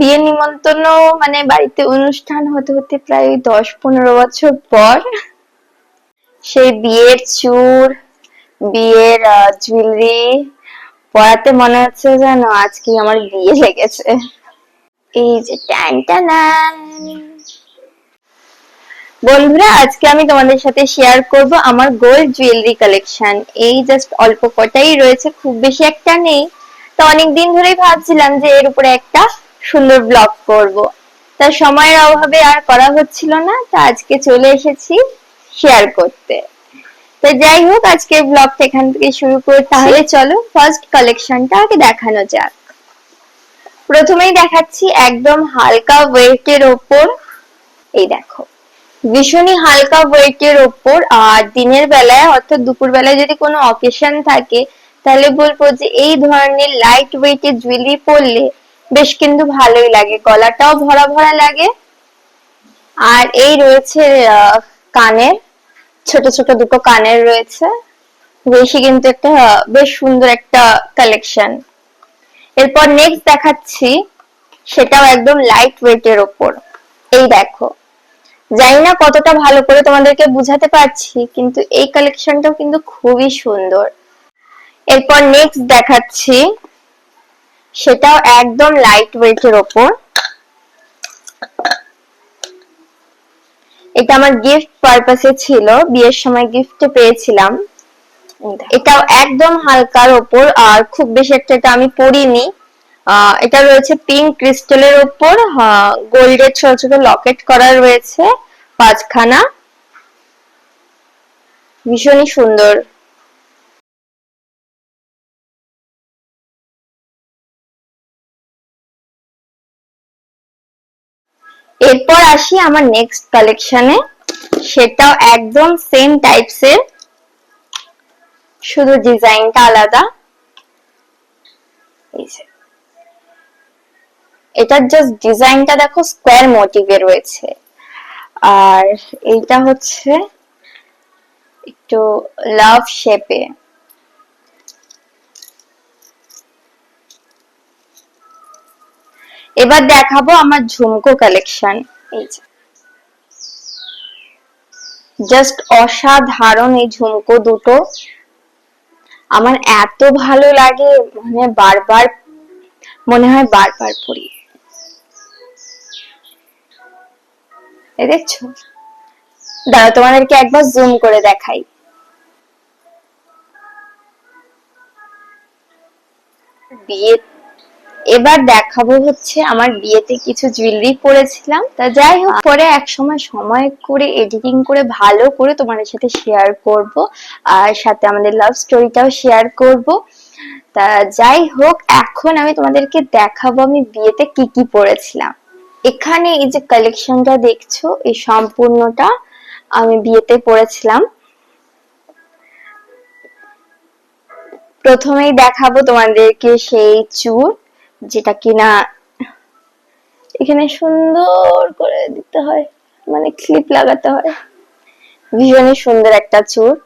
বিয়ে নিমন্ত্রণ মানে বাড়িতে অনুষ্ঠান হতে হতে প্রায় 10-15 বছর পর সেই বিয়ের চূড়, বিয়ের জুয়েলারি পরাতে মনে হচ্ছে যেন আজকে আমার বিয়ে লেগেছে। এই যে টান টানান। বন্ধুরা, আজকে আমি তোমাদের সাথে শেয়ার করব আমার গোল্ড জুয়েলারি কালেকশন। এই জাস্ট অল্প কটাই রয়েছে, খুব বেশি একটা নেই। তো অনেকদিন ধরেই ভাবছিলাম যে এর উপরে একটা সুন্দর ব্লগ করব, তা সময়ের অভাবে আর করা হচ্ছিল না, তা আজকে চলে এসেছি শেয়ার করতে। তো যাই হোক, আজকের ব্লগটা এখান থেকে শুরু করে, তাহলে চলো ফার্স্ট কালেকশনটা আগে দেখানো যাক। প্রথমেই দেখাচ্ছি একদম হালকা ওয়েটের ওপর। এই দেখো, ভীষণই হালকা ওয়েটের ওপর, আর দিনের বেলায় অর্থাৎ দুপুর বেলায় যদি কোনো অকেশন থাকে তাহলে বলবো যে এই ধরনের লাইট ওয়েটের জুয়েলারি পরলে বেশ কিন্তু ভালোই লাগে, গলাটাও ভরা ভরা লাগে। আর এই রয়েছে কানের, ছোট ছোট দুটো কানের রয়েছে, বেশি কিন্তু একটা বেশ সুন্দর একটা কালেকশন। এরপর নেক্সট দেখাচ্ছি, সেটাও একদম লাইট ওয়েটের ওপর। এই দেখো, জানি না কতটা ভালো করে তোমাদেরকে বুঝাতে পারছি, কিন্তু এই কালেকশনটাও কিন্তু খুবই সুন্দর। এরপর নেক্সট দেখাচ্ছি, সেটাও একদম লাইট ওয়েটের ওপর। এটা আমার গিফট পারপাসে ছিল, বিয়ের সময় গিফটে পেয়েছিলাম। এটাও একদম হালকার ওপর, আর খুব বেশি একটা এটা আমি পরিনি। এটা রয়েছে পিঙ্ক ক্রিস্টালের ওপর, গোল্ডের ছোট ছোট লকেট করা রয়েছে 5খানা, ভীষণই সুন্দর। এরপর আসি আমার নেক্সট কালেকশনে, সেটাও একদম সেম টাইপস এর, শুধু ডিজাইনটা আলাদা। এটার জাস্ট ডিজাইনটা দেখো, স্কোয়ার মোটিভে রয়েছে, আর এইটা হচ্ছে একটু লাভ শেপে। এবার দেখাবো আমার ঝুমকো কালেকশন। এই যে জাস্ট অসাধারণ এই ঝুমকো দুটো, আমার এত ভালো লাগে, মানে বারবার মনে হয় বারবার পরি। এই দেখছো, দাঁড়াও তোমাদেরকে একবার জুম করে দেখাই। বিয়ে এবার দেখাবো হচ্ছে আমার বিয়েতে কিছু জুয়েলারি পরেছিলাম, তা যাই হোক পরে এক সময় সময় করে এডিটিং করে ভালো করে তোমাদের সাথে শেয়ার করব, আর সাথে আমাদের লাভ স্টোরিটাও শেয়ার করব। তা যাই হোক, এখন আমি তোমাদেরকে দেখাবো আমি বিয়েতে কি কি পরেছিলাম। এখানে এই যে কালেকশনটা দেখছো, এই সম্পূর্ণটা আমি বিয়েতে পরেছিলাম। প্রথমেই দেখাবো তোমাদেরকে সেই চূড়, যেটা কিনা এখানে সুন্দর করে দিতে হয়, মানে ক্লিপ লাগাতে হয়, ভীষণই সুন্দর একটা চূড়।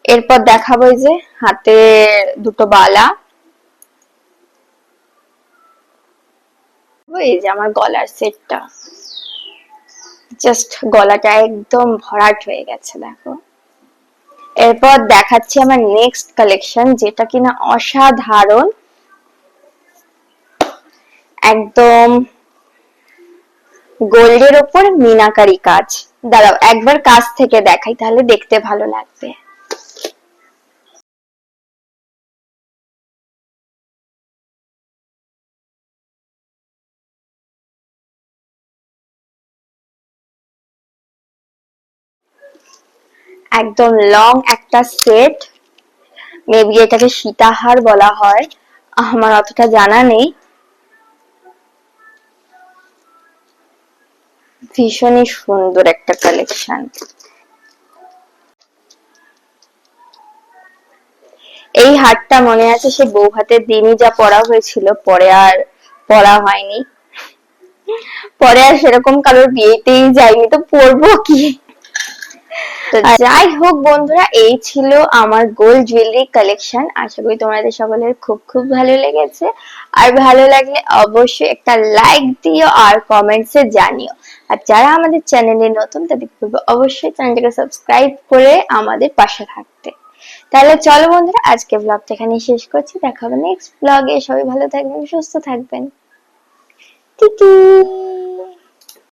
এরপর দেখাবো এই যে হাতে দুটো বালা, এই যে আমার গলার সেটটা, জাস্ট গলাটা একদম ভরাট হয়ে গেছে দেখো। এরপর দেখাচ্ছি আমার নেক্সট কালেকশন, যেটা কিনা অসাধারণ, একদম গোল্ডের ওপর মিনাকারি কাজ। দাঁড়াও একবার কাছ থেকে দেখাই, তাহলে দেখতে ভালো লাগবে। একদম লং একটা সেট, মেবি এটাকে সীতাহার বলা হয়, আমার অতটা জানা নেই। ভীষণই সুন্দর একটা কালেকশন। এই হারটা মনে আছে সে বউ ভাতের দিনই যা পরা হয়েছিল, পরে আর পরা হয়নি, পরে আর সেরকম কারোর বিয়েতেই যাইনি, তো পরবো কি। তো যাই হোক বন্ধুরা, এই ছিল আমার গোল্ড জুয়েলারি কালেকশন। আশা করি তোমাদের সকলের খুব খুব ভালো লেগেছে, আর ভালো লাগলে অবশ্যই একটা লাইক দিও আর কমেন্টসে জানিও। আর যারা আমাদের চ্যানেলে নতুন তাদের বলবো অবশ্যই চ্যানেলটাকে সাবস্ক্রাইব করে আমাদের পাশে থাকতে। তাহলে চলো বন্ধুরা, আজকে ব্লগটা এখানে শেষ করছি। দেখা হবে নেক্সট ব্লগে। সবাই ভালো থাকবেন, সুস্থ থাকবেন। টিটি।